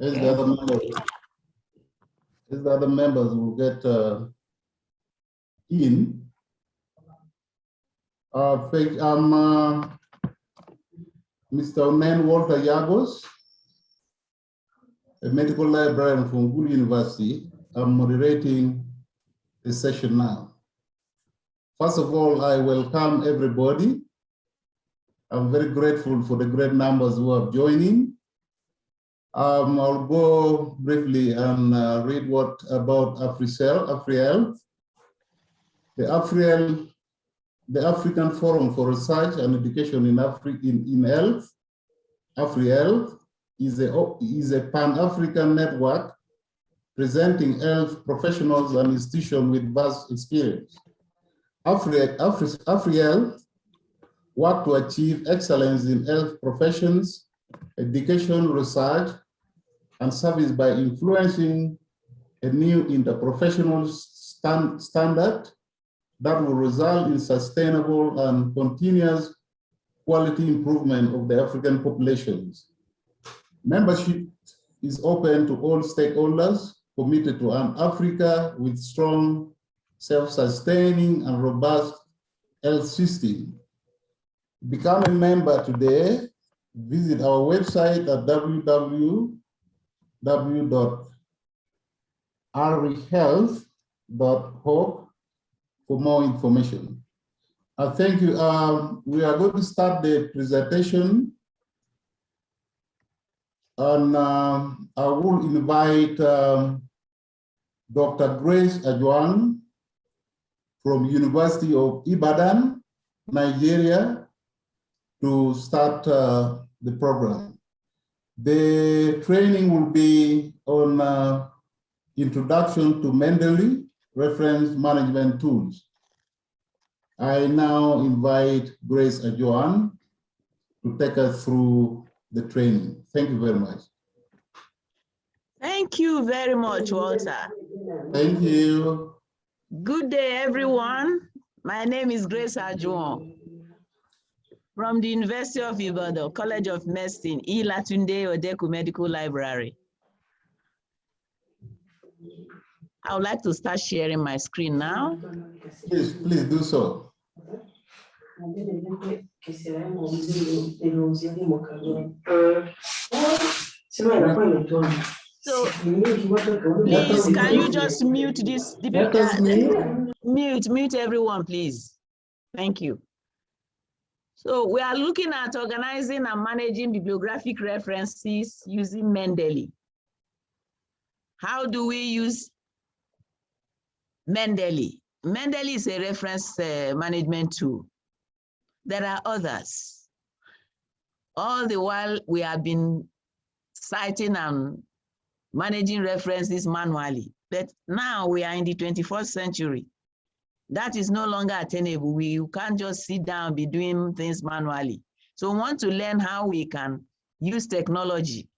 As the other members will get in. Mr. Onen Walter Yagos, a medical librarian from Gulu University. I'm moderating the session now. First of all, I welcome everybody. I'm very grateful for the great numbers who are joining. I'll go briefly and read what about AFREhealth. The African Forum for Research and Education in Health, AFREhealth, is a Pan-African network presenting health professionals and institutions with vast experience. AFREhealth work to achieve excellence in health professions, education, research, and service by influencing a new interprofessional standard that will result in sustainable and continuous quality improvement of the African populations. Membership is open to all stakeholders committed to an Africa with strong, self-sustaining, and robust health system. Become a member today. Visit our website at www.AFREhealth.org for more information. Thank you. We are going to start the presentation. And I will invite Dr. Grace Ajuwon from University of Ibadan, Nigeria, to start the program. The training will be on introduction to Mendeley reference management tools. I now invite Grace Ajuwon to take us through the training. Thank you very much. Thank you very much, Walter. Thank you. Good day, everyone. My name is Grace Ajuwon from the University of Ibadan, College of Medicine, Latunde Odeku Medical Library. I would like to start sharing my screen now. Please do so. So please, can you just mute this? Mute everyone, please. Thank you. So we are looking at organizing and managing bibliographic references using Mendeley. How do we use Mendeley? Mendeley is a reference management tool. There are others. All the while we have been citing and managing references manually, but now we are in the 21st century. That is no longer attainable. We can't just sit down and be doing things manually. So we want to learn how we can use technology,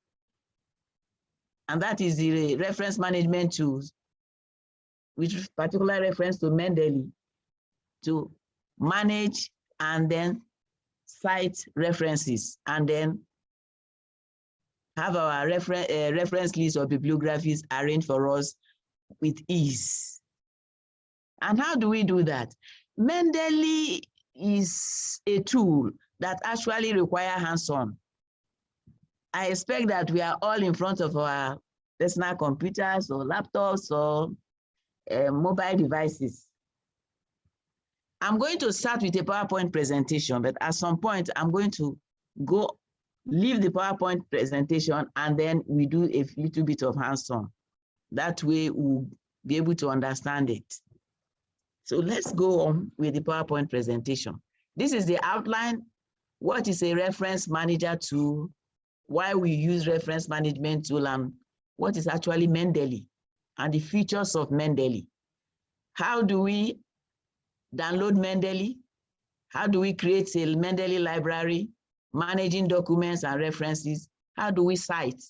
and that is the reference management tools, with particular reference to Mendeley, to manage and then cite references, and then have our reference list of bibliographies arranged for us with ease. And how do we do that? Mendeley is a tool that actually requires hands-on. I expect that we are all in front of our personal computers or laptops or mobile devices. I'm going to start with a PowerPoint presentation, but at some point I'm going to leave the PowerPoint presentation and then we do a little bit of hands-on. That way we'll be able to understand it. So let's go on with the PowerPoint presentation. This is the outline. What is a reference manager tool? Why we use reference management tool, and what is actually Mendeley and the features of Mendeley. How do we download Mendeley? How do we create a Mendeley library, managing documents and references? How do we cite?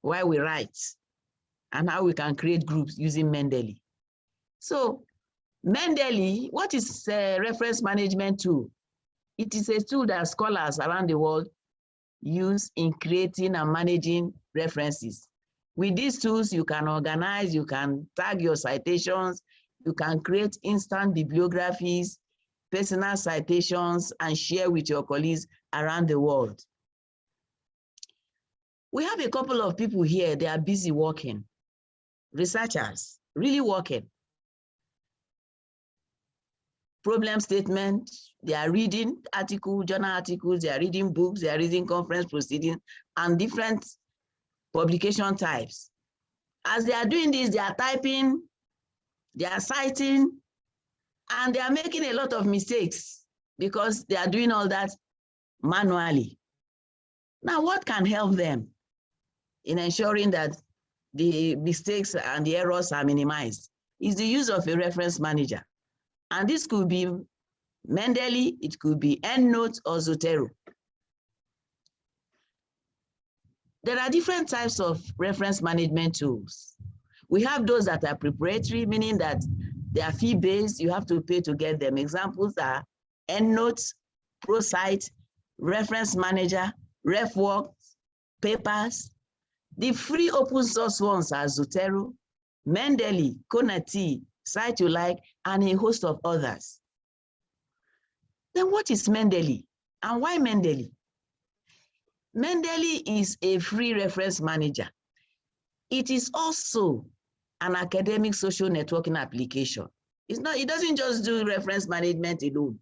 Why we write? And how we can create groups using Mendeley. So Mendeley, what is a reference management tool? It is a tool that scholars around the world use in creating and managing references. With these tools, you can organize, you can tag your citations, you can create instant bibliographies, personal citations, and share with your colleagues around the world. We have a couple of people here, they are busy working, researchers, really working. Problem statement, they are reading articles, journal articles, they are reading books, they are reading conference proceedings, and different publication types. As they are doing this, they are typing, they are citing, and they are making a lot of mistakes because they are doing all that manually. Now, what can help them in ensuring that the mistakes and the errors are minimized is the use of a reference manager. And this could be Mendeley, it could be EndNote or Zotero. There are different types of reference management tools. We have those that are proprietary, meaning that they are fee-based, you have to pay to get them. Examples are EndNote, ProCite, Reference Manager, RefWorks, Papers. The free open source ones are Zotero, Mendeley, Conati, cite, and a host of others. Then what is Mendeley and why Mendeley? Mendeley is a free reference manager. It is also an academic social networking application. It doesn't just do reference management alone.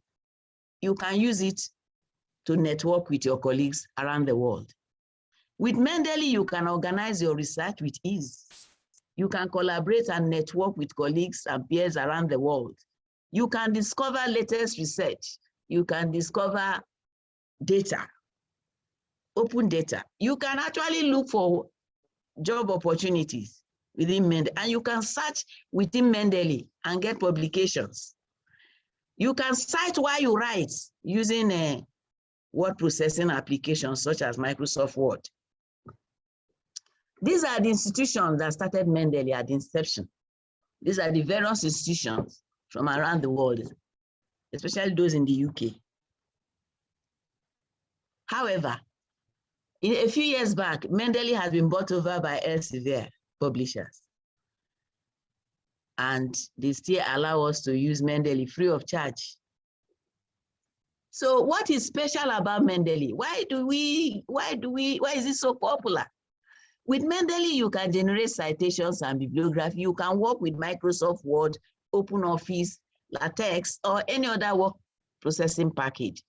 You can use it to network with your colleagues around the world. With Mendeley, you can organize your research with ease. You can collaborate and network with colleagues and peers around the world. You can discover latest research. You can discover data, open data. You can actually look for job opportunities within Mendeley, and you can search within Mendeley and get publications. You can cite while you write using a word processing applications such as Microsoft Word. These are the institutions that started Mendeley at the inception. These are the various institutions from around the world, especially those in the UK. However, in a few years back, Mendeley has been bought over by Elsevier publishers. And they still allow us to use Mendeley free of charge. So what is special about Mendeley? Why is it so popular? With Mendeley, you can generate citations and bibliography. You can work with Microsoft Word, OpenOffice, LaTeX, or any other word processing package.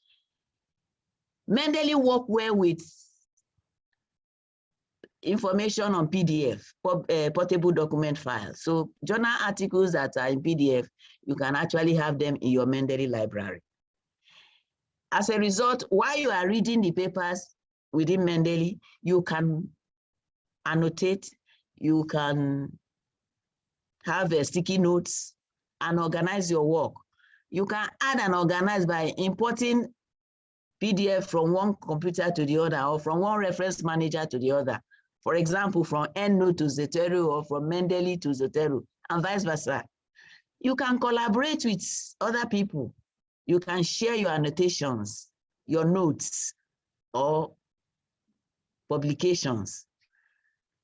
Mendeley works well with information on PDF, portable document files. So journal articles that are in PDF, you can actually have them in your Mendeley library. As a result, while you are reading the papers within Mendeley, you can annotate, you can have sticky notes and organize your work. You can add and organize by importing PDF from one computer to the other or from one reference manager to the other. For example, from EndNote to Zotero or from Mendeley to Zotero and vice versa. You can collaborate with other people. You can share your annotations, your notes, or publications.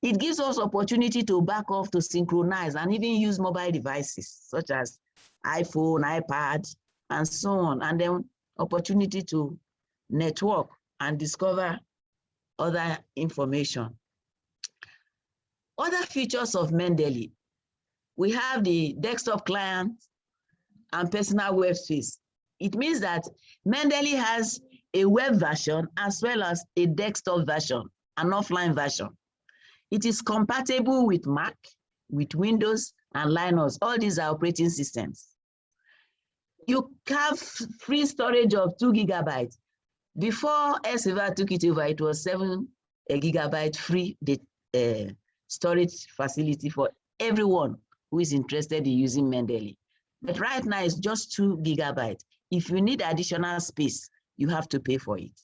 It gives us opportunity to back off, to synchronize, and even use mobile devices such as iPhone, iPad, and so on, and then opportunity to network and discover other information. Other features of Mendeley, we have the desktop client and personal web space. It means that Mendeley has a web version as well as a desktop version, an offline version. It is compatible with Mac, with Windows, and Linux. All these are operating systems. You have free storage of 2 GB. Before Elsevier took it over, it was 7 GB free storage facility for everyone who is interested in using Mendeley. But right now it's just 2 GB. If you need additional space, you have to pay for it.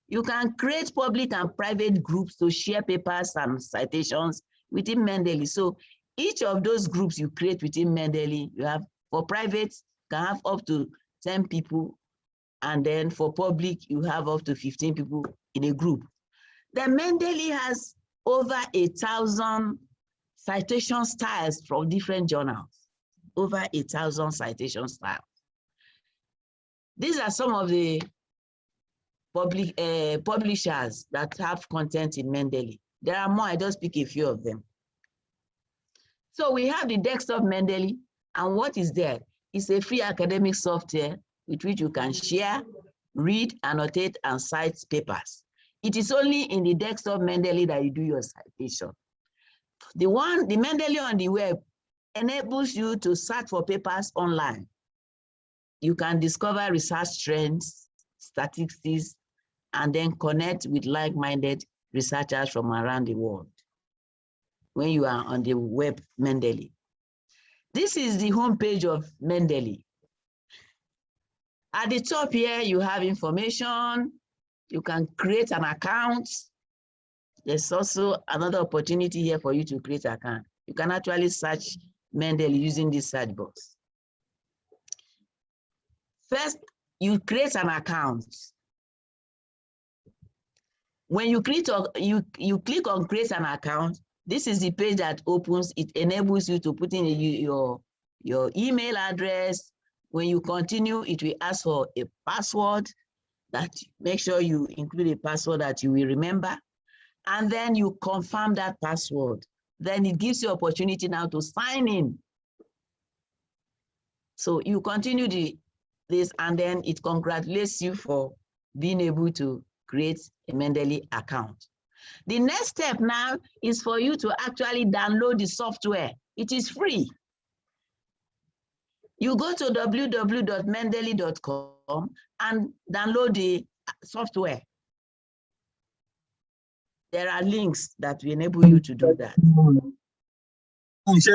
You can create public and private groups to share papers and citations within Mendeley. So each of those groups you create within Mendeley, you have for private, you can have up to 10 people. And then for public, you have up to 15 people in a group. Then Mendeley has over 1,000 citation styles from different journals, over 1,000 citation styles. These are some of the publishers that have content in Mendeley. There are more, I just pick a few of them. So we have the desktop Mendeley, and what is there? It's a free academic software with which you can share, read, annotate, and cite papers. It is only in the desktop Mendeley that you do your citation. The Mendeley on the web enables you to search for papers online. You can discover research trends, statistics, and then connect with like-minded researchers from around the world when you are on the web Mendeley. This is the homepage of Mendeley. At the top here, you have information. You can create an account. There's also another opportunity here for you to create an account. You can actually search Mendeley using this search box. First, you create an account. When you click on create an account, this is the page that opens. It enables you to put in your email address. When you continue, it will ask for a password. That make sure you include a password that you will remember, and then you confirm that password. Then it gives you opportunity now to sign in. So you continue this, and then it congratulates you for being able to create a Mendeley account. The next step now is for you to actually download the software. It is free. You go to www.mendeley.com and download the software. There are links that will enable you to do that. So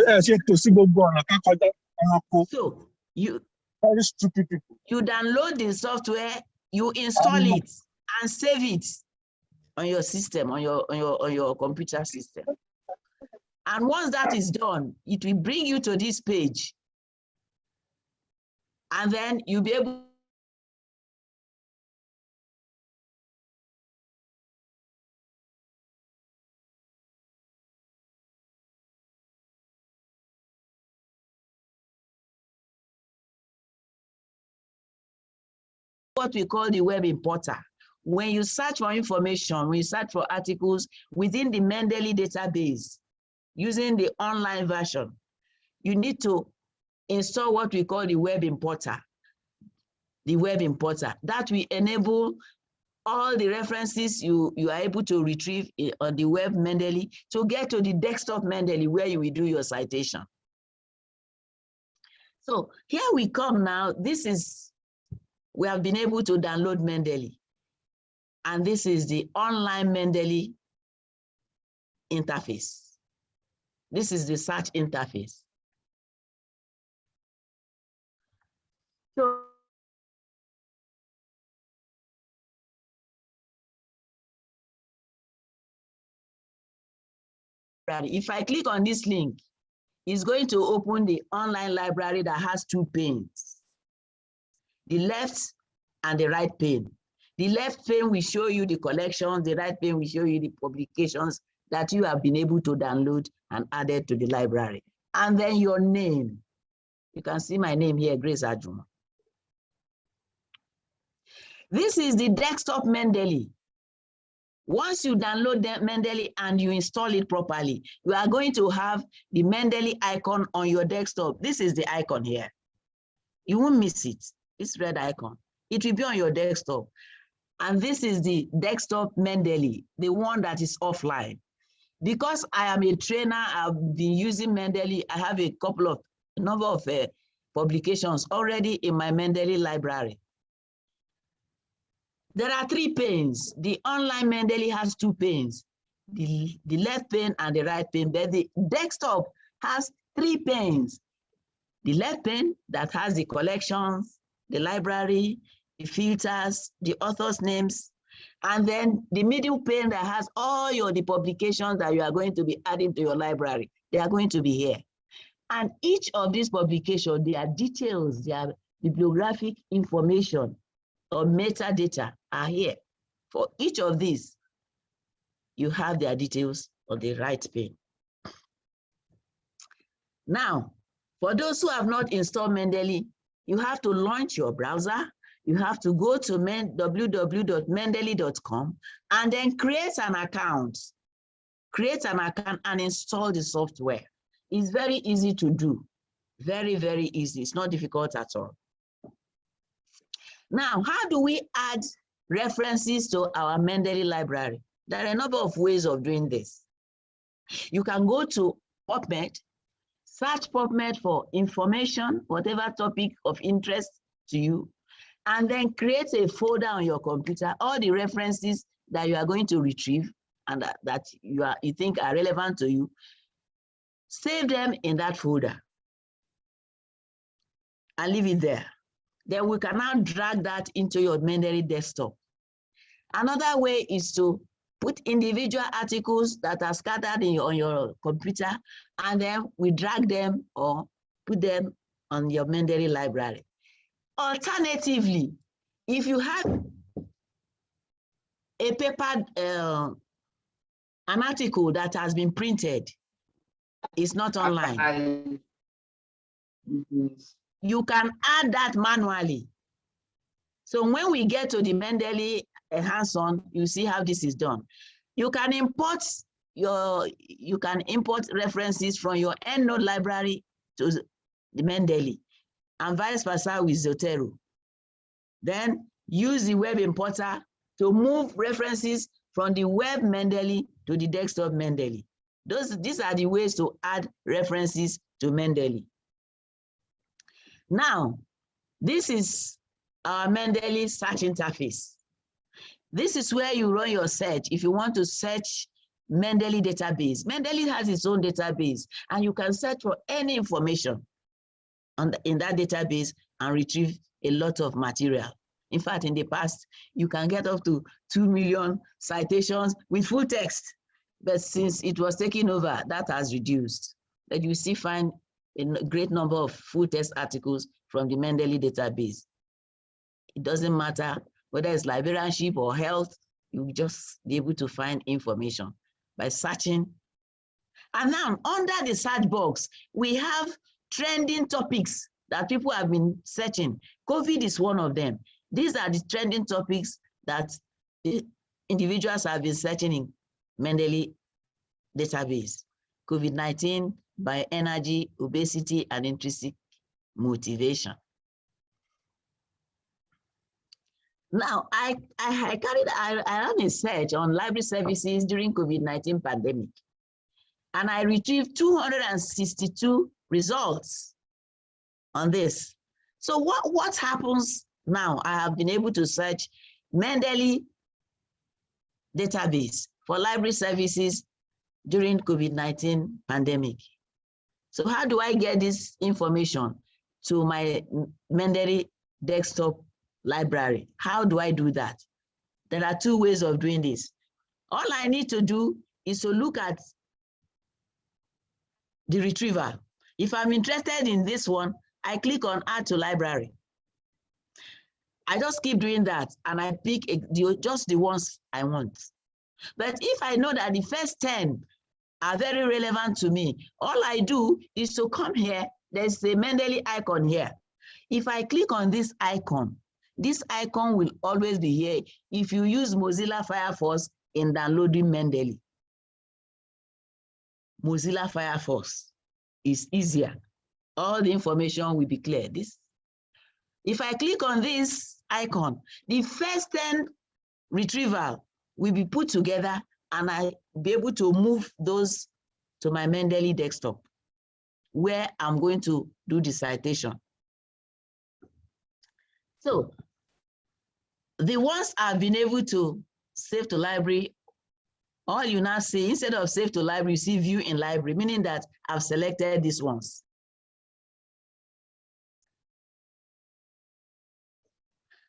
you download the software, you install it and save it on your system, on your computer system. And once that is done, it will bring you to this page. And then you'll be able what we call the web importer. When you search for information, when you search for articles within the Mendeley database, using the online version, you need to install what we call the web importer. The web importer that will enable all the references you are able to retrieve on the web Mendeley to get to the desktop Mendeley where you will do your citation. So here we come now. We have been able to download Mendeley. And this is the online Mendeley interface. This is the search interface. So if I click on this link, it's going to open the online library that has two panes, the left and the right pane. The left pane will show you the collections, the right pane will show you the publications that you have been able to download and added to the library. And then your name. You can see my name here, Grace Ajuwon. This is the desktop Mendeley. Once you download the Mendeley and you install it properly, you are going to have the Mendeley icon on your desktop. This is the icon here. You won't miss it. This red icon. It will be on your desktop. And this is the desktop Mendeley, the one that is offline. Because I am a trainer, I've been using Mendeley. I have a number of publications already in my Mendeley library. There are three panes. The online Mendeley has two panes, the left pane and the right pane, but the desktop has three panes. The left pane that has the collections, the library, the filters, the authors' names, and then the middle pane that has all the publications that you are going to be adding to your library. They are going to be here. And each of these publications, their details, their bibliographic information or metadata are here. For each of these, you have their details on the right pane. Now, for those who have not installed Mendeley, you have to launch your browser. You have to go to www.mendeley.com and then create an account. Create an account and install the software. It's very easy to do. Very, very easy. It's not difficult at all. Now, how do we add references to our Mendeley library? There are a number of ways of doing this. You can go to PubMed, search PubMed for information, whatever topic of interest to you, and then create a folder on your computer, all the references that you are going to retrieve and that you think are relevant to you. Save them in that folder and leave it there. Then we can now drag that into your Mendeley desktop. Another way is to put individual articles that are scattered on your computer, and then we drag them or put them on your Mendeley library. Alternatively, if you have a paper, an article that has been printed, it's not online, you can add that manually. So when we get to the Mendeley hands-on, you see how this is done. You can import references from your EndNote library to the Mendeley, and vice versa with Zotero. Then use the web importer to move references from the web Mendeley to the desktop Mendeley. These are the ways to add references to Mendeley. Now, this is our Mendeley search interface. This is where you run your search if you want to search Mendeley database. Mendeley has its own database, and you can search for any information in that database and retrieve a lot of material. In fact, in the past, you can get up to 2 million citations with full text. But since it was taken over, that has reduced. But you still find a great number of full text articles from the Mendeley database. It doesn't matter whether it's librarianship or health, you just be able to find information by searching. And now, under the search box, we have trending topics that people have been searching. COVID is one of them. These are the trending topics that the individuals have been searching in Mendeley database. COVID-19, bioenergy, obesity, and intrinsic motivation. Now, I ran a search on library services during COVID-19 pandemic, and I retrieved 262 results on this. So what happens now? I have been able to search Mendeley database for library services during COVID-19 pandemic. So how do I get this information to my Mendeley desktop library? How do I do that? There are two ways of doing this. All I need to do is to look at the retrieval. If I'm interested in this one, I click on Add to Library. I just keep doing that, and I pick just the ones I want. But if I know that the first 10 are very relevant to me, all I do is to come here. There's a Mendeley icon here. If I click on this icon will always be here if you use Mozilla Firefox in downloading Mendeley. Mozilla Firefox is easier. All the information will be clear. If I click on this icon, the first 10 retrieval will be put together, and I'll be able to move those to my Mendeley desktop, where I'm going to do the citation. So the ones I've been able to save to library, all you now see, instead of save to library, you see view in library, meaning that I've selected these ones.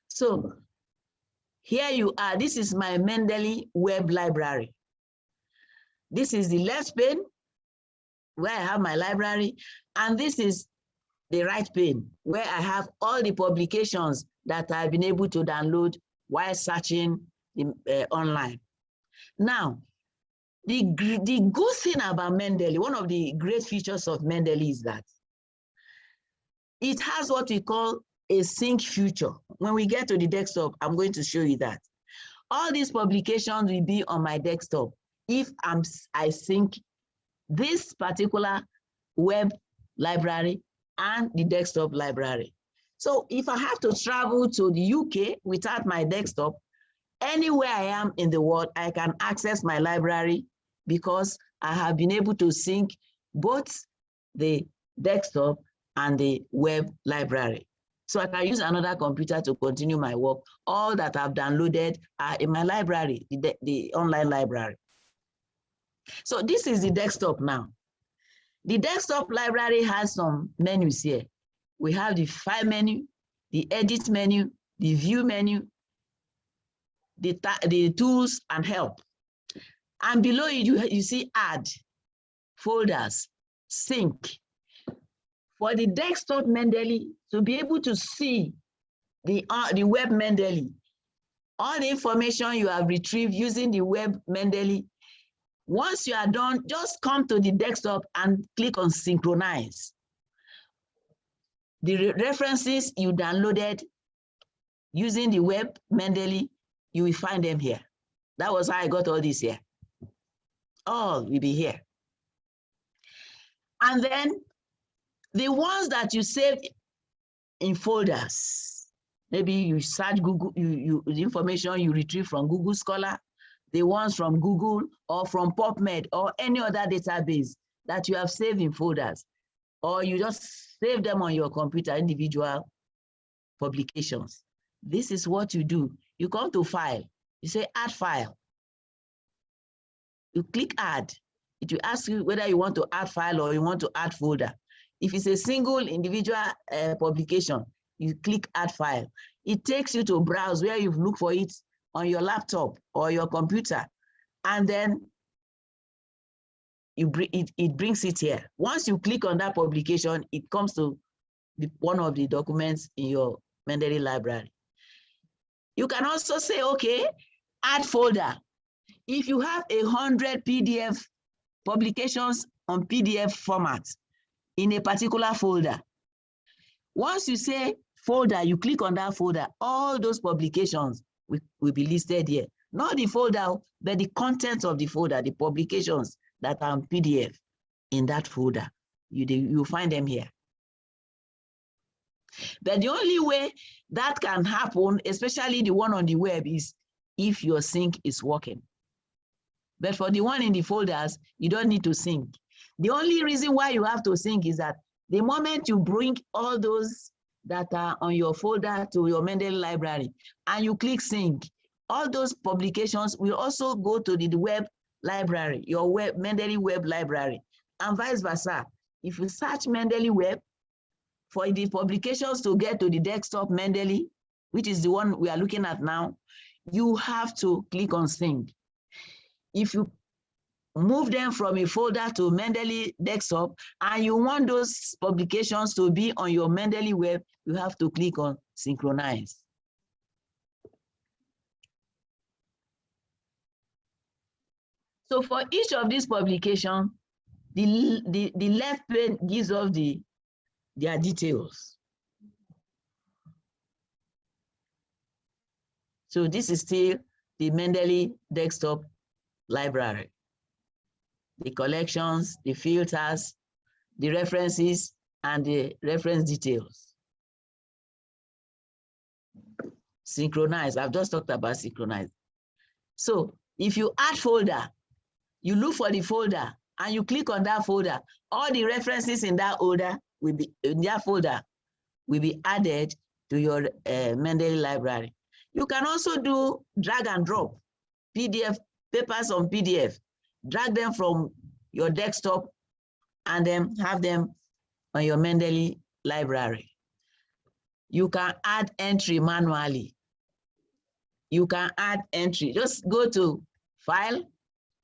So here you are. This is my Mendeley web library. This is the left pane where I have my library, and this is the right pane where I have all the publications that I've been able to download while searching online. Now, the good thing about Mendeley, one of the great features of Mendeley is that it has what we call a sync feature. When we get to the desktop, I'm going to show you that. All these publications will be on my desktop if I sync this particular web library and the desktop library. So if I have to travel to the UK without my desktop, anywhere I am in the world, I can access my library because I have been able to sync both the desktop and the web library. So I can use another computer to continue my work. All that I've downloaded are in my library, the online library. So this is the desktop now. The desktop library has some menus here. We have the file menu, the edit menu, the view menu, the tools and help. And below it, you see add, folders, sync. For the desktop Mendeley, to be able to see the web Mendeley, all the information you have retrieved using the web Mendeley, once you are done, just come to the desktop and click on synchronize. The references you downloaded using the web Mendeley, you will find them here. That was how I got all this here. All will be here. And then the ones that you saved in folders, maybe you search Google, the information you retrieve from Google Scholar, the ones from Google or from PubMed or any other database that you have saved in folders, or you just save them on your computer, individual publications. This is what you do. You come to file, you say add file. You click add. It will ask you whether you want to add file or you want to add folder. If it's a single individual publication, you click add file. It takes you to browse where you've looked for it on your laptop or your computer, and then it brings it here. Once you click on that publication, it comes to one of the documents in your Mendeley library. You can also say, okay, add folder. If you have 100 PDF publications on PDF format in a particular folder, once you say folder, you click on that folder, all those publications will be listed here. Not the folder, but the contents of the folder, the publications that are on PDF in that folder. You find them here. But the only way that can happen, especially the one on the web, is if your sync is working. But for the one in the folders, you don't need to sync. The only reason why you have to sync is that the moment you bring all those that are on your folder to your Mendeley library and you click sync, all those publications will also go to the web library, your Mendeley web library, and vice versa. If you search Mendeley web, for the publications to get to the desktop Mendeley, which is the one we are looking at now, you have to click on sync. If you move them from a folder to Mendeley desktop and you want those publications to be on your Mendeley web, you have to click on synchronize. So for each of these publications, the left pane gives us their details. So this is still the Mendeley desktop library. The collections, the filters, the references, and the reference details. Synchronize, I've just talked about synchronize. So if you add folder, you look for the folder and you click on that folder, all the references in that folder will be added to your Mendeley library. You can also do drag and drop, PDF, papers on PDF, drag them from your desktop and then have them on your Mendeley library. You can add entry manually. You can add entry. Just go to File,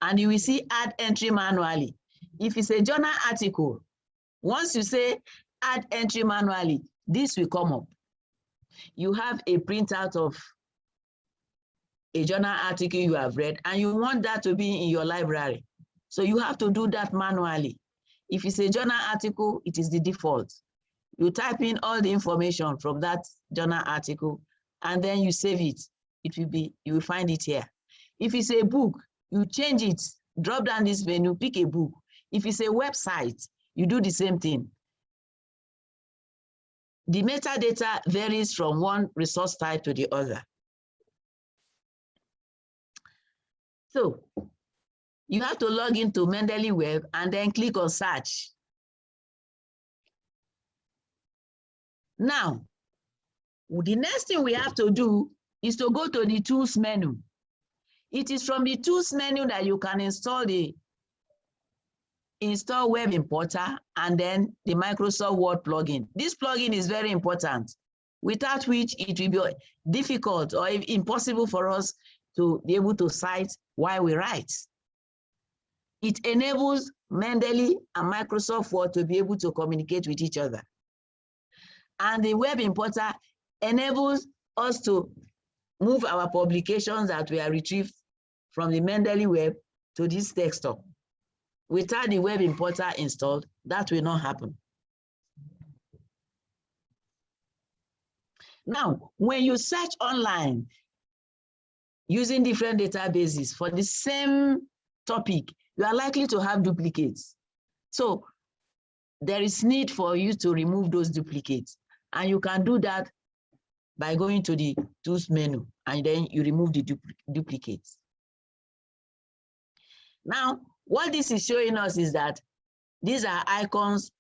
and you will see Add Entry Manually. If it's a journal article, once you say Add Entry Manually, this will come up. You have a printout of a journal article you have read, and you want that to be in your library. So you have to do that manually. If it's a journal article, it is the default. You type in all the information from that journal article, and then you save it. It will be, you will find it here. If it's a book, you change it, drop down this menu, pick a book. If it's a website, you do the same thing. The metadata varies from one resource type to the other. So you have to log into Mendeley Web and then click on search. Now, the next thing we have to do is to go to the tools menu. It is from the tools menu that you can install the install web importer and then the Microsoft Word plugin. This plugin is very important, without which it will be difficult or impossible for us to be able to cite while we write. It enables Mendeley and Microsoft Word to be able to communicate with each other. And the web importer enables us to move our publications that we are retrieved from the Mendeley web to this desktop. Without the web importer installed, that will not happen. Now, when you search online using different databases for the same topic, you are likely to have duplicates. So there is need for you to remove those duplicates. And you can do that by going to the tools menu, and then you remove the duplicates. Now, what this is showing us is that these are icons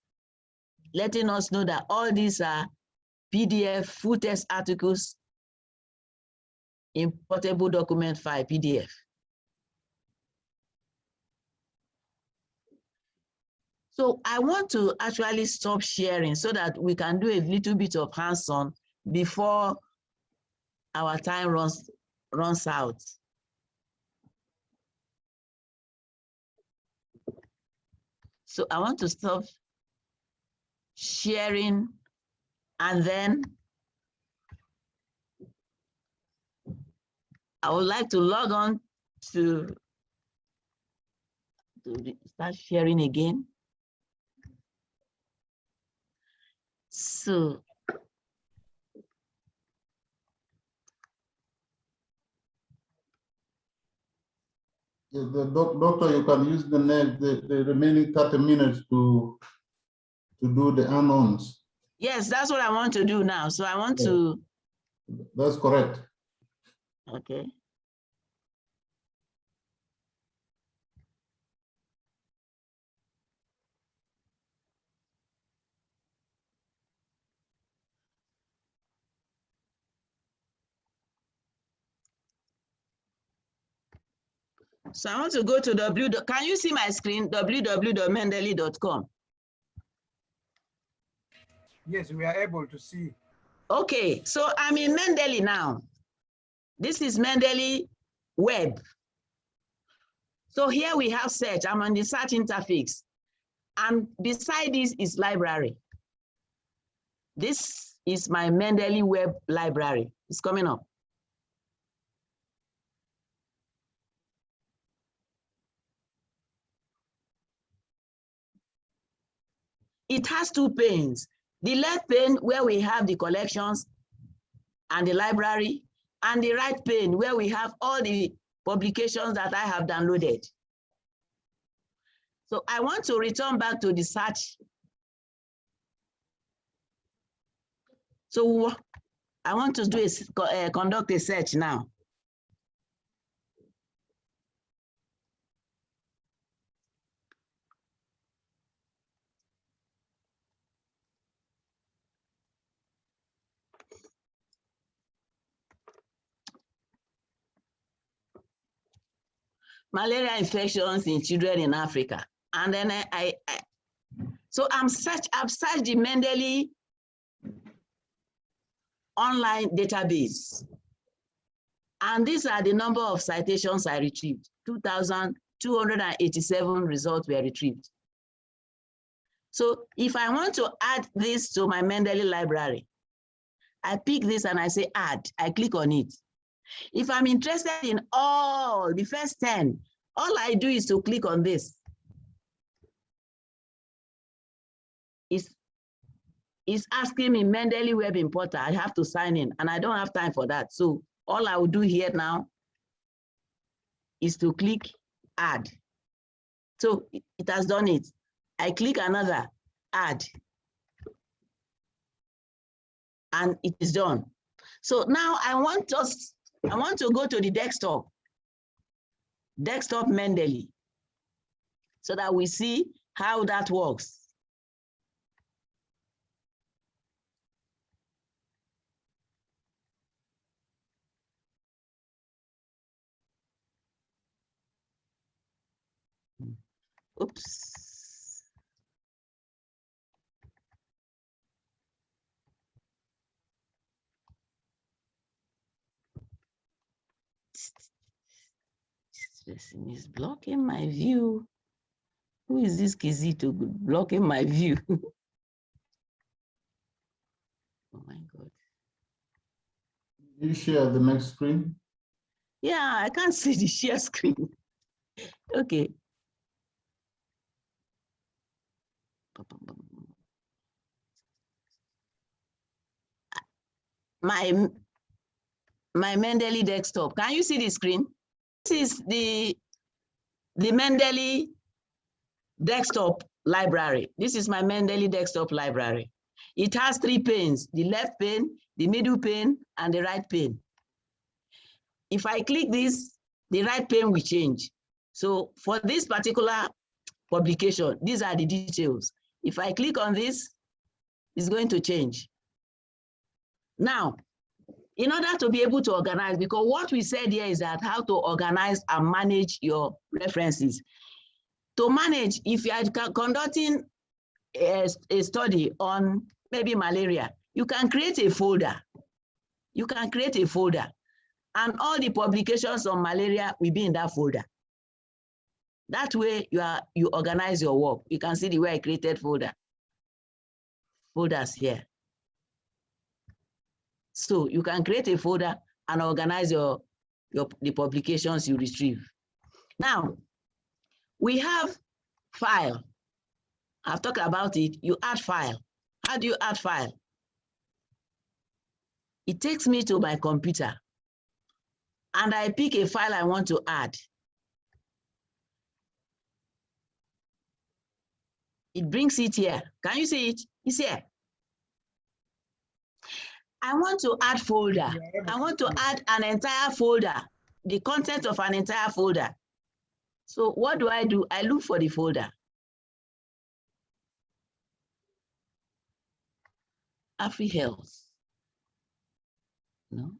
letting us know that all these are PDF full text articles in portable document file, PDF. So I want to actually stop sharing so that we can do a little bit of hands-on before our time runs out. So I want to stop sharing, and then I would like to log on to start sharing again. So Doctor, you can use the remaining 30 minutes to do the unknowns. Yes, that's what I want to do now. So I want to. That's correct. Okay. So I want to go to can you see my screen? www.mendeley.com. Yes, we are able to see. Okay, so I'm in Mendeley now. This is Mendeley Web. So here we have search. I'm on the search interface. And beside this is library. This is my Mendeley Web library. It's coming up. It has two panes. The left pane where we have the collections and the library, and the right pane where we have all the publications that I have downloaded. So I want to return back to the search. So I want to do conduct a search now. Malaria infections in children in Africa. And then I've searched the Mendeley online database. And these are the number of citations I retrieved. 2,287 results were retrieved. So if I want to add this to my Mendeley library, I pick this and I say add, I click on it. If I'm interested in all the first 10, all I do is to click on this. It's asking me Mendeley Web Importer. I have to sign in, and I don't have time for that. So all I will do here now is to click Add. So it has done it. I click another, Add, and it is done. So now I want to go to the desktop Mendeley, so that we see how that works. Oops. This person is blocking my view. Who is this Kizito blocking my view? Oh my God. You share the next screen? Yeah, I can't see the share screen. Okay. My Mendeley desktop. Can you see the screen? This is the Mendeley desktop library. This is my Mendeley desktop library. It has 3 panes, the left pane, the middle pane, and the right pane. If I click this, the right pane will change. So for this particular publication, these are the details. If I click on this, it's going to change. Now, in order to be able to organize, because what we said here is that how to organize and manage your references. To manage, if you are conducting a study on maybe malaria, you can create a folder. You can create a folder, and all the publications on malaria will be in that folder. That way you organize your work. You can see the way I created folders here. So you can create a folder and organize the publications you retrieve. Now, we have file. I've talked about it. You add file. How do you add file? It takes me to my computer, and I pick a file I want to add. It brings it here. Can you see it? It's here. I want to add folder. I want to add an entire folder, the content of an entire folder. So what do? I look for the folder. AFREhealth. No.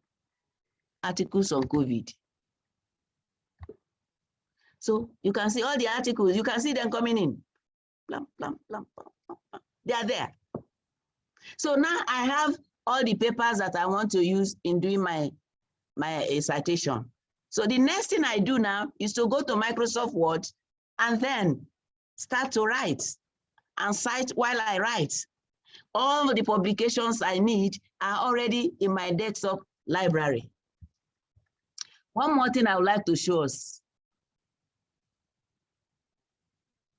Articles on COVID. So you can see all the articles. You can see them coming in. Plum, plum, plum, plum, plum, plum. They are there. So now I have all the papers that I want to use in doing my citation. So the next thing I do now is to go to Microsoft Word and then start to write and cite while I write. All the publications I need are already in my desktop library. One more thing I would like to show us.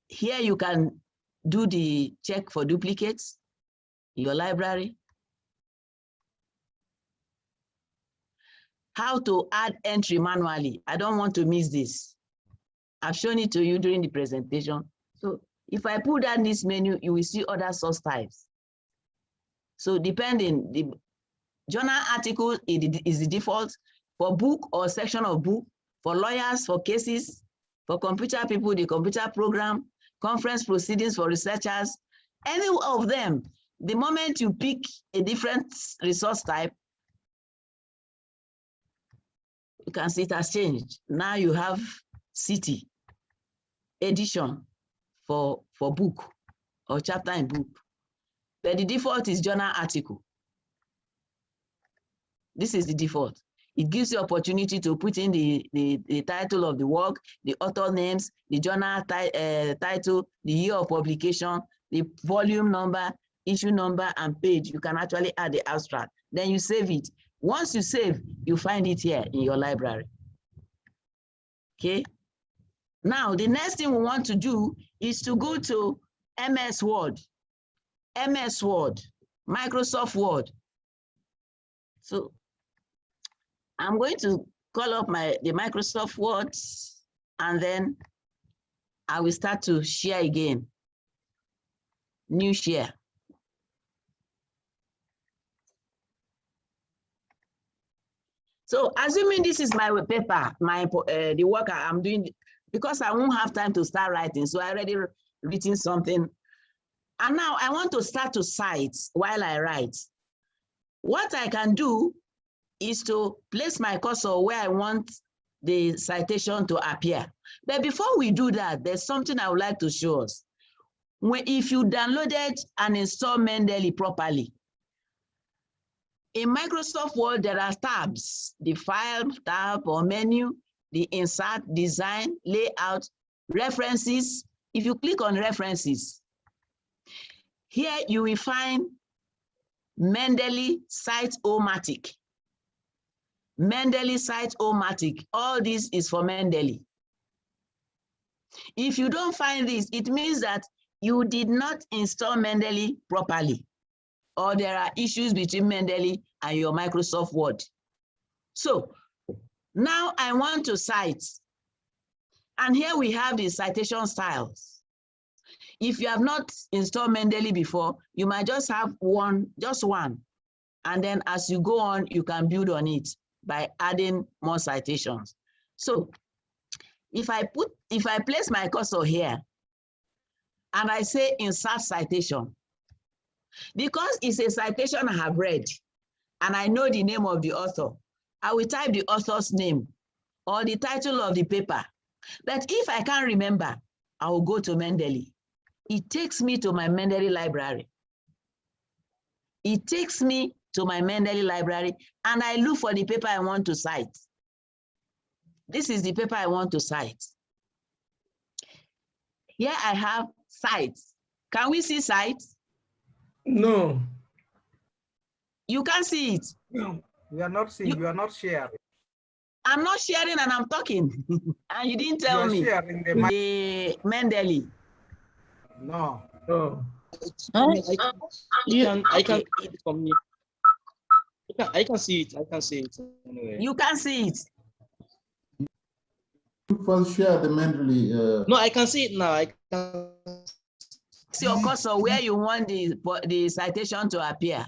Here you can do the check for duplicates in your library. How to add entry manually. I don't want to miss this. I've shown it to you during the presentation. So if I pull down this menu, you will see other source types. So depending, the journal article is the default for book or section of book, for lawyers, for cases, for computer people, the computer program, conference proceedings for researchers, any of them. The moment you pick a different resource type, you can see it has changed. Now you have cite edition for book or chapter in book. But the default is journal article. This is the default. It gives you opportunity to put in the title of the work, the author names, the journal title, the year of publication, the volume number, issue number, and page. You can actually add the abstract. Then you save it. Once you save, you find it here in your library. Okay. Now, the next thing we want to do is to go to MS Word, Microsoft Word. So I'm going to call up the Microsoft Word, and then I will start to share again. New share. So assuming this is my paper, the work I'm doing, because I won't have time to start writing, so I already written something. And now I want to start to cite while I write. What I can do is to place my cursor where I want the citation to appear. But before we do that, there's something I would like to show us. If you downloaded and installed Mendeley properly, in Microsoft Word, there are tabs, the File tab or menu, the Insert, Design, Layout, References. If you click on References, here you will find Mendeley Cite-O-Matic. Mendeley Cite-O-Matic. All this is for Mendeley. If you don't find this, it means that you did not install Mendeley properly, or there are issues between Mendeley and your Microsoft Word. So now I want to cite, and here we have the citation styles. If you have not installed Mendeley before, you might just have just one, and then as you go on, you can build on it by adding more citations. So if I place my cursor here, and I say insert citation, because it's a citation I have read, and I know the name of the author, I will type the author's name or the title of the paper. But if I can't remember, I will go to Mendeley. It takes me to my Mendeley library. It takes me to my Mendeley library, and I look for the paper I want to cite. This is the paper I want to cite. Here I have cite. Can we see cite? No. You can't see it. No, we are not seeing, you are not sharing. I'm not sharing and I'm talking. And you didn't tell me. You are sharing the Mendeley. No. Oh. I can see it. I can see it anyway. You can see it. First share the Mendeley. No, I can see it now. I can. See your cursor where you want the citation to appear.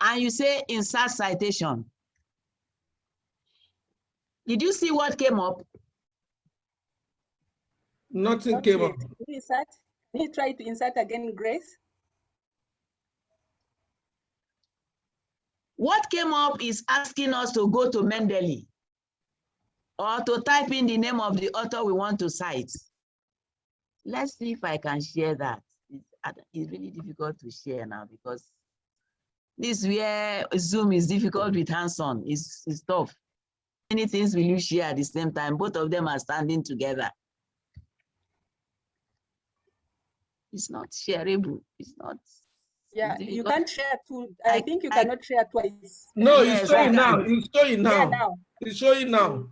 And you say insert citation. Did you see what came up? Nothing came up. Insert. Can you try to insert again, Grace? What came up is asking us to go to Mendeley or to type in the name of the author we want to cite. Let's see if I can share that. It's really difficult to share now because this is where Zoom is difficult with hands-on. It's tough. Many things will you share at the same time. Both of them are standing together. It's not shareable. It's not. Yeah, you can't share two. I think you cannot share twice. No, Yes, it's showing now. can. It's showing now. Yeah, now. It's showing now.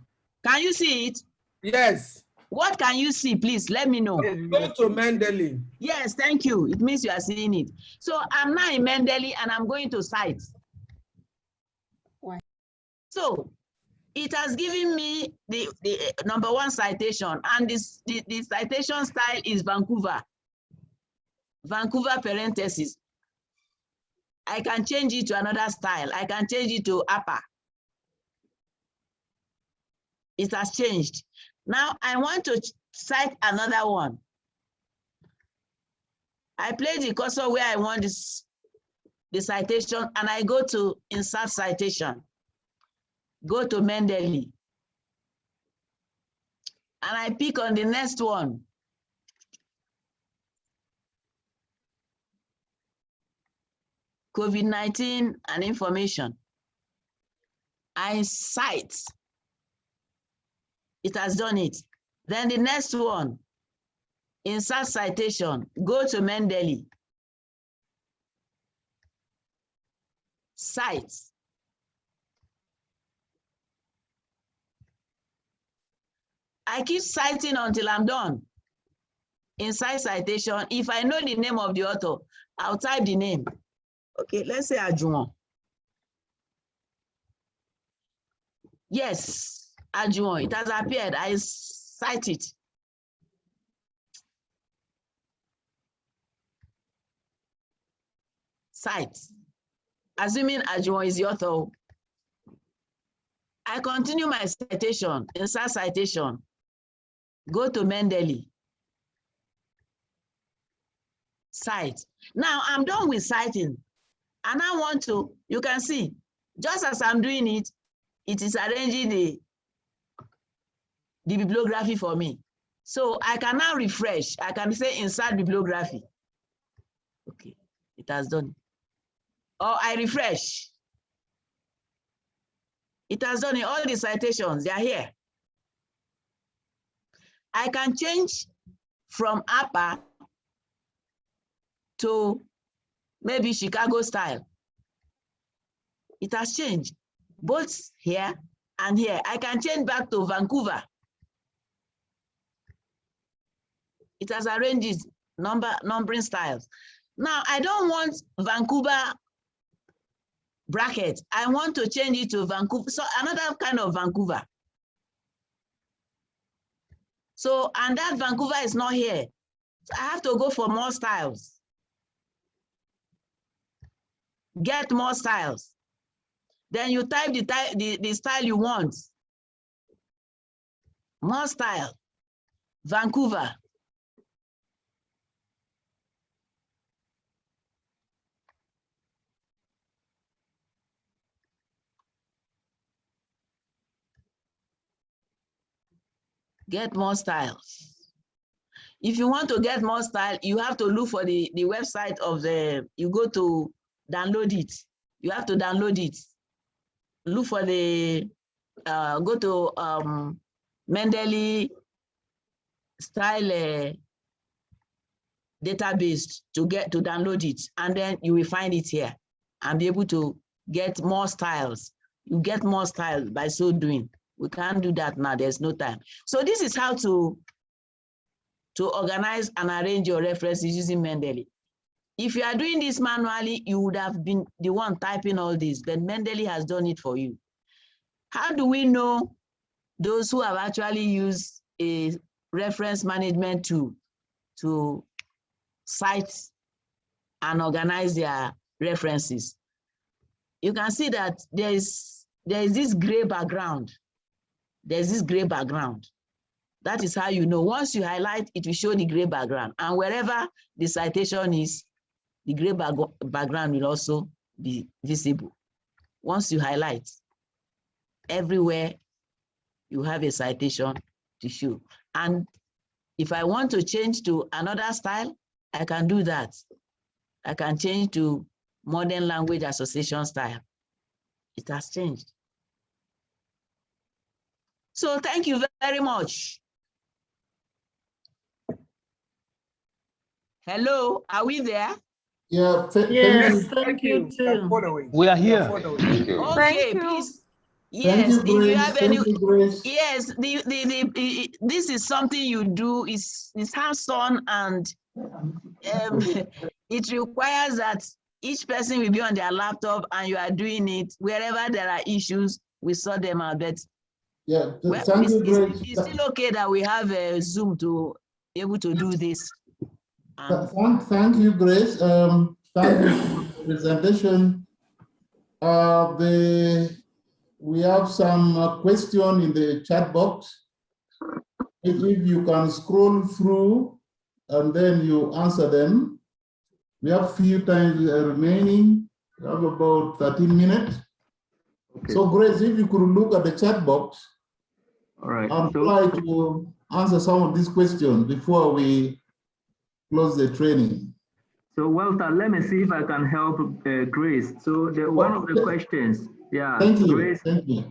Can you see it? Yes. What can you see? Please let me know. Go to Mendeley. Yes, thank you. It means you are seeing it. So I'm now in Mendeley and I'm going to cite. Why? So it has given me the number one citation, and the citation style is Vancouver. Vancouver parentheses. I can change it to another style. I can change it to upper. It has changed. Now I want to cite another one. I place the cursor where I want the citation, and I go to insert citation. Go to Mendeley. And I pick on the next one. COVID-19 and information. I cite. It has done it. Then the next one, insert citation, go to Mendeley. Cite. I keep citing until I'm done. Inside citation, if I know the name of the author, I'll type the name. Okay, let's say Ajuwon. Yes, Ajuwon, it has appeared. I cite it. Cite. Assuming Ajuwon is the author. I continue my citation, insert citation. Go to Mendeley. Cite. Now I'm done with citing. And I want to, you can see, just as I'm doing it, it is arranging the bibliography for me. So I can now refresh. I can say insert bibliography. Okay, it has done it. Or I refresh. It has done it. All the citations, they are here. I can change from APA to maybe Chicago style. It has changed, both here and here. I can change back to Vancouver. It has arranged numbering styles. Now, I don't want Vancouver bracket. I want to change it to Vancouver, so another kind of Vancouver. So, and that Vancouver is not here. So I have to go for more styles. Get more styles. Then you type the style you want. More style. Vancouver. Get more styles. If you want to get more style, you have to look for the website of the, you go to download it. You have to download it. Look for the, go to Mendeley Styler database to download it. And then you will find it here and be able to get more styles. You get more styles by so doing. We can't do that now, there's no time. So this is how to organize and arrange your references using Mendeley. If you are doing this manually, you would have been the one typing all this, but Mendeley has done it for you. How do we know those who have actually used a reference management tool to cite and organize their references? You can see that there is this gray background. There's this gray background. That is how you know. Once you highlight, it will show the gray background. And wherever the citation is, the gray background will also be visible. Once you highlight, everywhere you have a citation to show. And if I want to change to another style, I can do that. I can change to Modern Language Association style. It has changed. So thank you very much. Hello, are we there? Yeah, Yes, thank you. We are following. We are We here. are following. Okay, you. please. Thank Yes, you, if you Grace. have any, Thank you, Grace. yes, this is something you do, it's hands-on, and it requires that each person will be on their laptop and you are doing it. Wherever there are issues, we sort them out. But Yeah, well, thank you, Grace. it's still okay that we have a Zoom to be able to do this. Thank you, Grace. Thank you for the presentation. We have some question in the chat box. If you can scroll through and then you answer them. We have few times remaining. We have about 13 minutes. Okay. So Grace, if you could look at the chat box. All right. And try to answer some of these questions before we close the training. So Walter, let me see if I can help Grace. So one of the questions, yeah, thank you. Grace, thank you.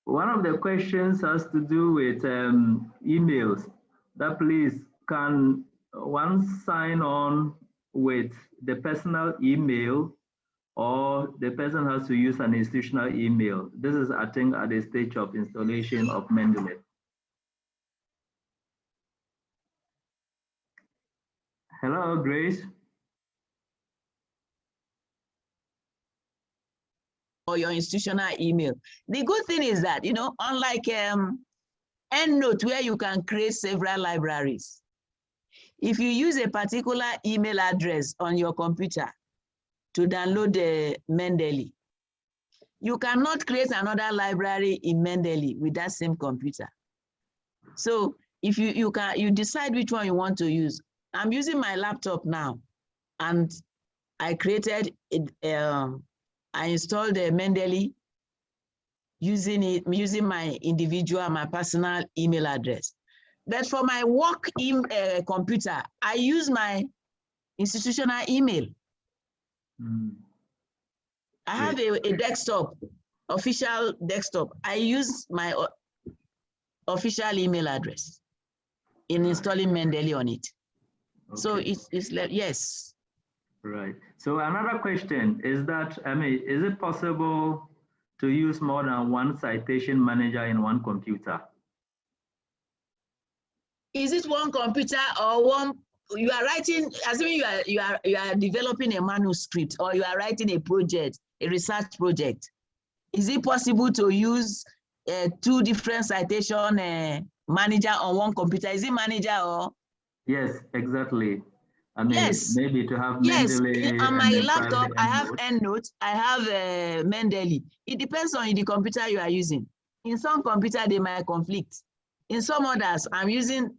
One of the questions has to do with emails. That please, can one sign on with the personal email, or the person has to use an institutional email? This is, I think, at the stage of installation of Mendeley. Hello, Grace. Or your institutional email. The good thing is that, you know, unlike EndNote where you can create several libraries, if you use a particular email address on your computer to download the Mendeley, you cannot create another library in Mendeley with that same computer. So if you decide which one you want to use. I'm using my laptop now, and I created I installed the Mendeley using my individual, my personal email address. But for my work computer, I use my institutional email. I have a desktop, official desktop. I use my official email address in installing Mendeley on it. Okay. So it's like, yes. Right. So another question is that, I mean, is it possible to use more than one citation manager in one computer? Is it one computer or one? You are writing, assuming you are developing a manuscript, or you are writing a project, a research project. Is it possible to use two different citation manager on one computer? Is it manager or? Yes, exactly. I mean, yes. Maybe to have Mendeley. Yes, on my laptop, I have EndNote. I have Mendeley. It depends on the computer you are using. In some computer, they might conflict. In some others, I'm using,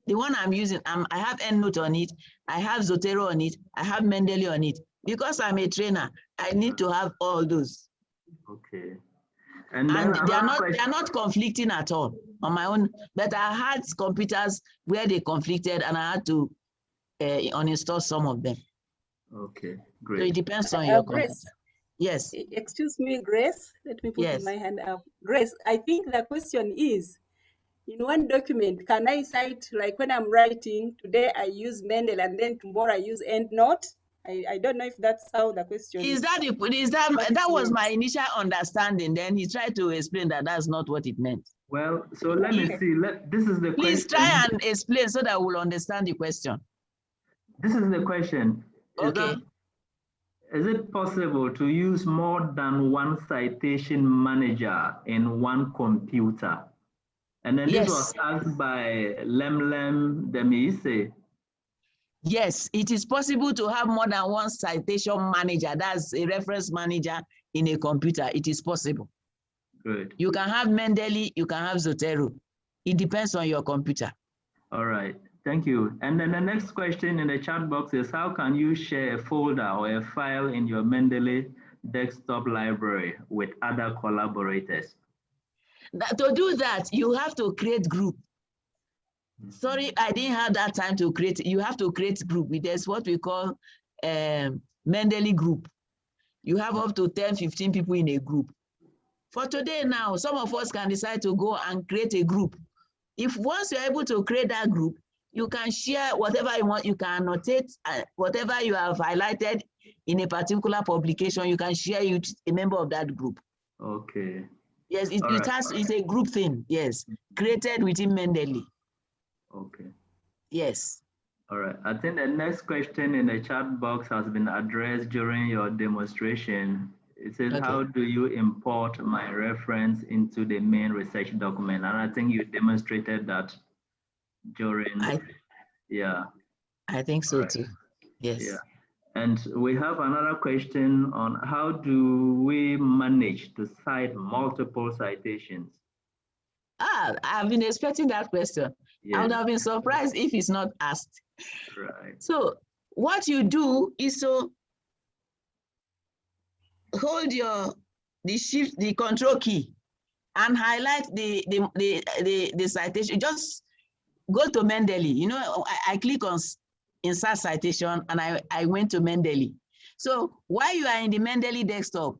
the one I'm using, I have EndNote on it, I have Zotero on it, I have Mendeley on it. Because I'm a trainer, I need to have all those. Okay. And they are not conflicting at all on my own, but I had computers where they conflicted and I had to uninstall some of them. Okay, great. So it depends on your computer. Grace. Yes. Excuse me, Grace. Let me put my hand up. Grace, I think the question is, in one document, can I cite, like when I'm writing, today I use Mendeley and then tomorrow I use EndNote? I don't know if that's how the question is. That was my initial understanding. Then he tried to explain that that's not what it meant. Well, so let me see. This is the question. Please try and explain so that we'll understand the question. This is the question. Okay. Is it possible to use more than one citation manager in one computer? And then this was asked by Lemlem Demise. Yes, it is possible to have more than one citation manager. That's a reference manager in a computer. It is possible. Good. You can have Mendeley, you can have Zotero. It depends on your computer. All right. Thank you. And then the next question in the chat box is, how can you share a folder or a file in your Mendeley Desktop library with other collaborators? To do that, you have to create group. Sorry, I didn't have that time to create. You have to create group. There's what we call Mendeley group. You have up to 10, 15 people in a group. For today now, some of us can decide to go and create a group. If once you're able to create that group, you can share whatever you want. You can annotate whatever you have highlighted in a particular publication. You can share it with a member of that group. Okay. Yes, it's a group thing. Yes, created within Mendeley. Okay. Yes. All right. I think the next question in the chat box has been addressed during your demonstration. It says, okay, how do you import my reference into the main research document? And I think you demonstrated that during, I think so too. Yes. Yeah. And we have another question on how do we manage to cite multiple citations? I've been expecting that question. Yes. I would have been surprised if it's not asked. Right. So what you do is to hold the control key and highlight the citation. Just go to Mendeley. You know, I click on insert citation and I went to Mendeley. So while you are in the Mendeley desktop,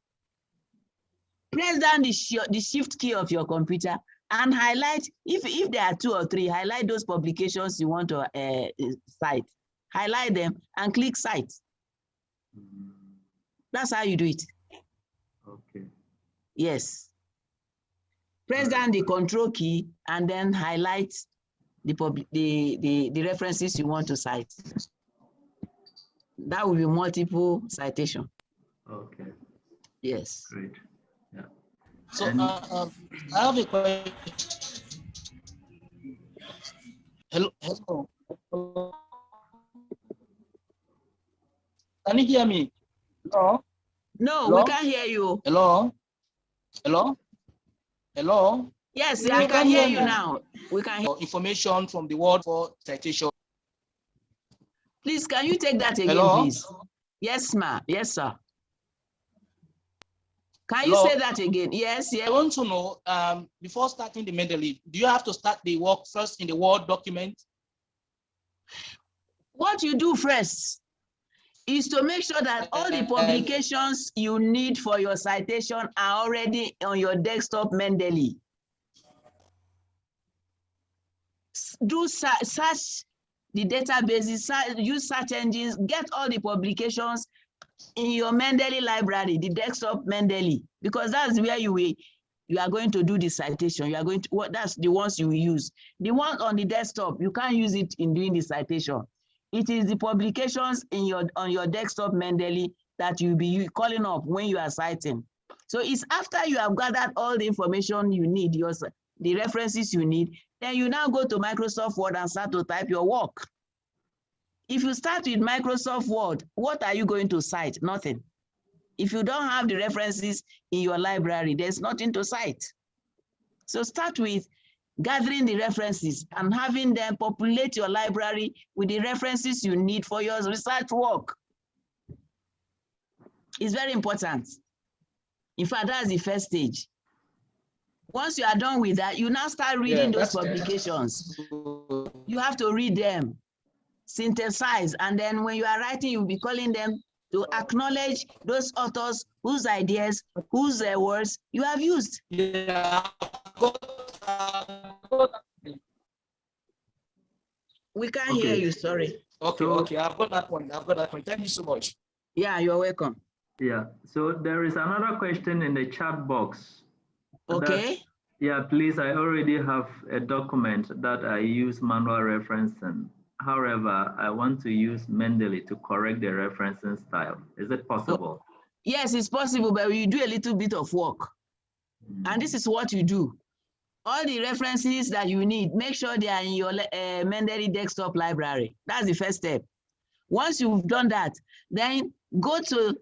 press down the shift key of your computer and highlight, if there are 2 or 3, highlight those publications you want to cite. Highlight them and click cite. That's how you do it. Okay. Yes. Press down the control key and then highlight the references you want to cite. That will be multiple citation. Okay, Yes. great. Yeah. So And- I have a question. Hello. Hello. Can you hear me? Hello. No, Hello? we can't hear you. Hello. Hello. Hello. Yes, You I can hear you me? now. We can hear. Information from the word for citation. Please, can you take that again, Hello? please? Yes, ma'am. Yes, sir. Can Hello? you say that again? Yes, I yes. want to know, before starting the Mendeley, do you have to start the work first in the Word document? What you do first is to make sure that all the publications you need for your citation are already on your desktop Mendeley. Do search the databases, use search engines, get all the publications in your Mendeley library, the desktop Mendeley, because that's where you are going to do the citation. You are going to, that's the ones you will use. The ones on the desktop, you can't use it in doing the citation. It is the publications on your desktop Mendeley that you'll be calling up when you are citing. So it's after you have gathered all the information you need, the references you need, then you now go to Microsoft Word and start to type your work. If you start with Microsoft Word, what are you going to cite? Nothing. If you don't have the references in your library, there's nothing to cite. So start with gathering the references and having them populate your library with the references you need for your research work. It's very important. In fact, that's the first stage. Once you are done with that, you now start reading those publications. You have to read them, synthesize, and then when you are writing, you'll be calling them to acknowledge those authors whose ideas, whose words you have used. Yeah. We can't hear you, sorry. Okay, okay, I've got that one. I've got that one. Thank you so much. Yeah, you're welcome. Yeah, so there is another question in the chat box. Okay. Yeah, please, I already have a document that I use manual referencing. However, I want to use Mendeley to correct the referencing style. Is it possible? Yes, it's possible, but you do a little bit of work. And this is what you do. All the references that you need, make sure they are in your Mendeley Desktop library. That's the first step. Once you've done that, then go to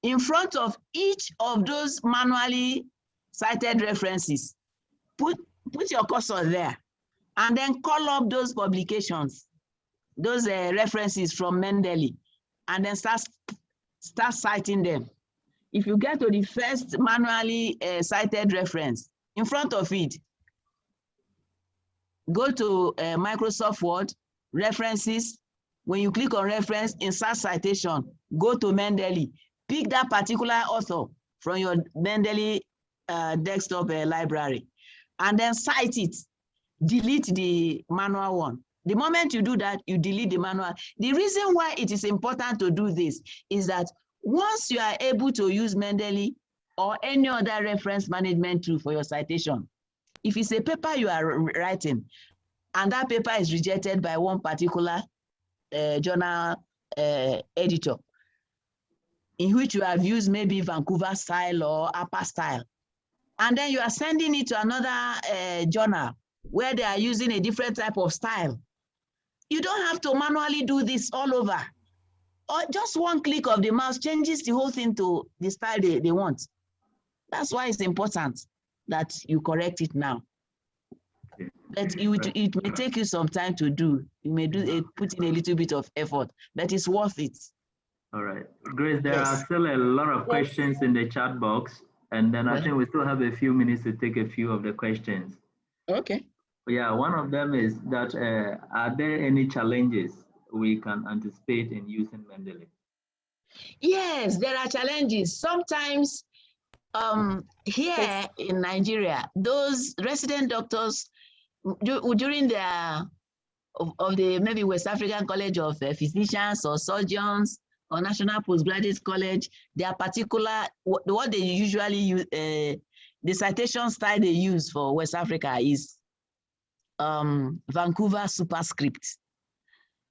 in front of each of those manually cited references. Put your cursor there, and then call up those publications, those references from Mendeley, and then start citing them. If you get to the first manually cited reference, in front of it, go to Microsoft Word, references. When you click on reference, insert citation, go to Mendeley. Pick that particular author from your Mendeley desktop library, and then cite it. Delete the manual one. The moment you do that, you delete the manual. The reason why it is important to do this is that once you are able to use Mendeley or any other reference management tool for your citation, if it's a paper you are writing and that paper is rejected by one particular journal editor, in which you have used maybe Vancouver style or Upper style, and then you are sending it to another journal where they are using a different type of style, you don't have to manually do this all over. Or just one click of the mouse changes the whole thing to the style they want. That's why it's important that you correct it now. But it may take you some time to do. You may put in a little bit of effort, but it's worth it. All right, Grace, there are still a lot of questions in the chat box, and then I think we still have a few minutes to take a few of the questions. Okay. Yeah, one of them is that are there any challenges we can anticipate in using Mendeley? Yes, there are challenges. Sometimes here in Nigeria, those resident doctors during the maybe West African College of Physicians or Surgeons or National Postgraduate College, their particular, what they usually use, the citation style they use for West Africa is Vancouver superscript.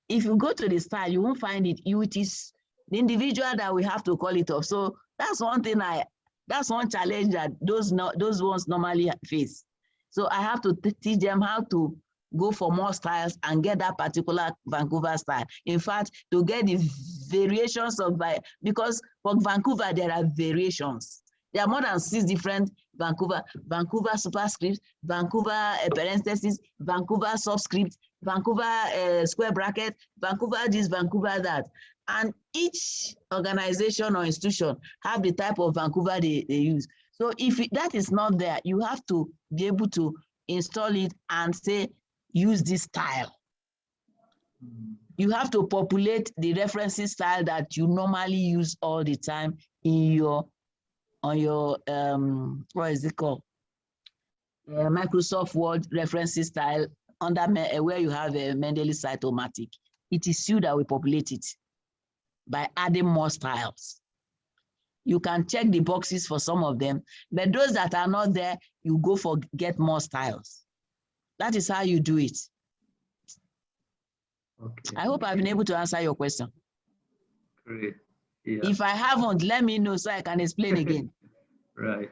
If you go to the style, you won't find it. It is the individual that we have to call it off. So that's one thing that's one challenge that those ones normally face. So I have to teach them how to go for more styles and get that particular Vancouver style. In fact, to get the variations of, because for Vancouver, there are variations. There are more than 6 different Vancouver superscript, Vancouver parentheses, Vancouver subscript, Vancouver square bracket, Vancouver this, Vancouver that. And each organization or institution have the type of Vancouver they use. So if that is not there, you have to be able to install it and say, use this style. You have to populate the referencing style that you normally use all the time in your, on your, what is it called? Microsoft Word referencing style under where you have a Mendeley Cite-O-Matic. It is you that will populate it by adding more styles. You can check the boxes for some of them, but those that are not there, you go for get more styles. That is how you do it. Okay. I hope I've been able to answer your question. Great. Yeah. If I haven't, let me know so I can explain again. Right.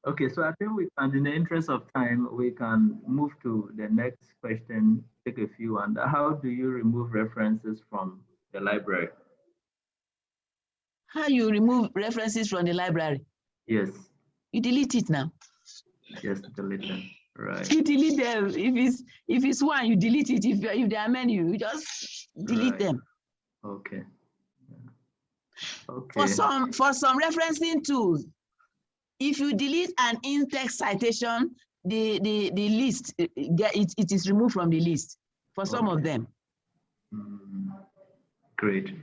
Okay, so I think we can, in the interest of time, we can move to the next question, take a few, and how do you remove references from the library? How you remove references from the library? Yes. You delete it now. Yes, delete them. Right. You delete them. If it's one, you delete it. If there are many, you just delete them. Okay. Okay. For some referencing tools, if you delete an in-text citation, the list it is removed from the list for some of them. Great.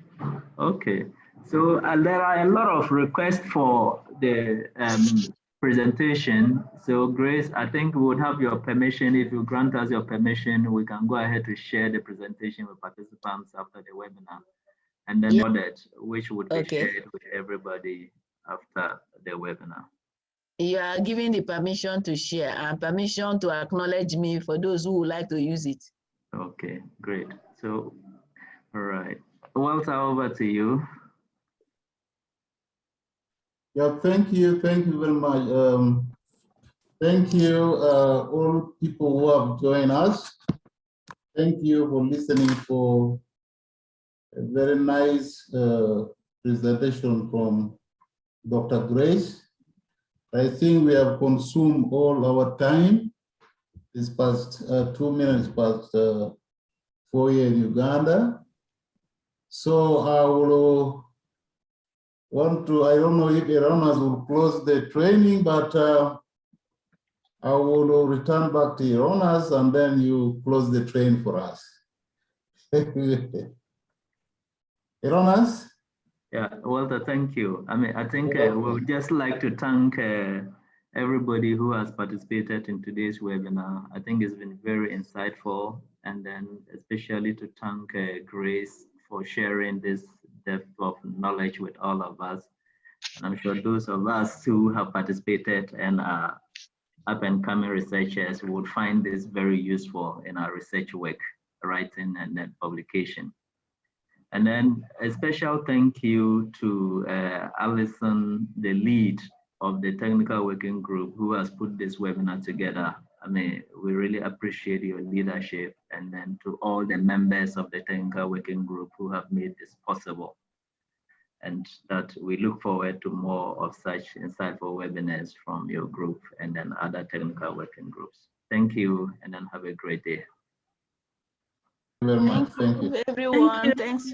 Okay. So there are a lot of requests for the presentation. So Grace, I think we would have your permission. If you grant us your permission, we can go ahead to share the presentation with participants after the webinar, and then that which would be shared with everybody after the webinar. You are giving the permission to share and permission to acknowledge me for those who would like to use it. Okay, great. So, all right. Walter, over to you. Yeah, thank you very much. Thank you, all people who have joined us. Thank you for listening for a very nice presentation from Dr. Grace. I think we have consumed all our time. It's past 2 minutes past 4 here in Uganda. So I will I don't know if Ironas will close the training, but I will return back to Ironas and then you close the train for us. Ironas? Yeah, Walter, thank you. I mean, I think we would just like to thank everybody who has participated in today's webinar. I think it's been very insightful, and then especially to thank Grace for sharing this depth of knowledge with all of us. And I'm sure those of us who have participated and are up and coming researchers would find this very useful in our research work, writing and then publication. And then a special thank you to Alison, the lead of the technical working group, who has put this webinar together. I mean, we really appreciate your leadership, and then to all the members of the technical working group who have made this possible. And that we look forward to more of such insightful webinars from your group and then other technical working groups. Thank you, and then have a great day. Thank you very much. Thank you. Everyone. Thanks.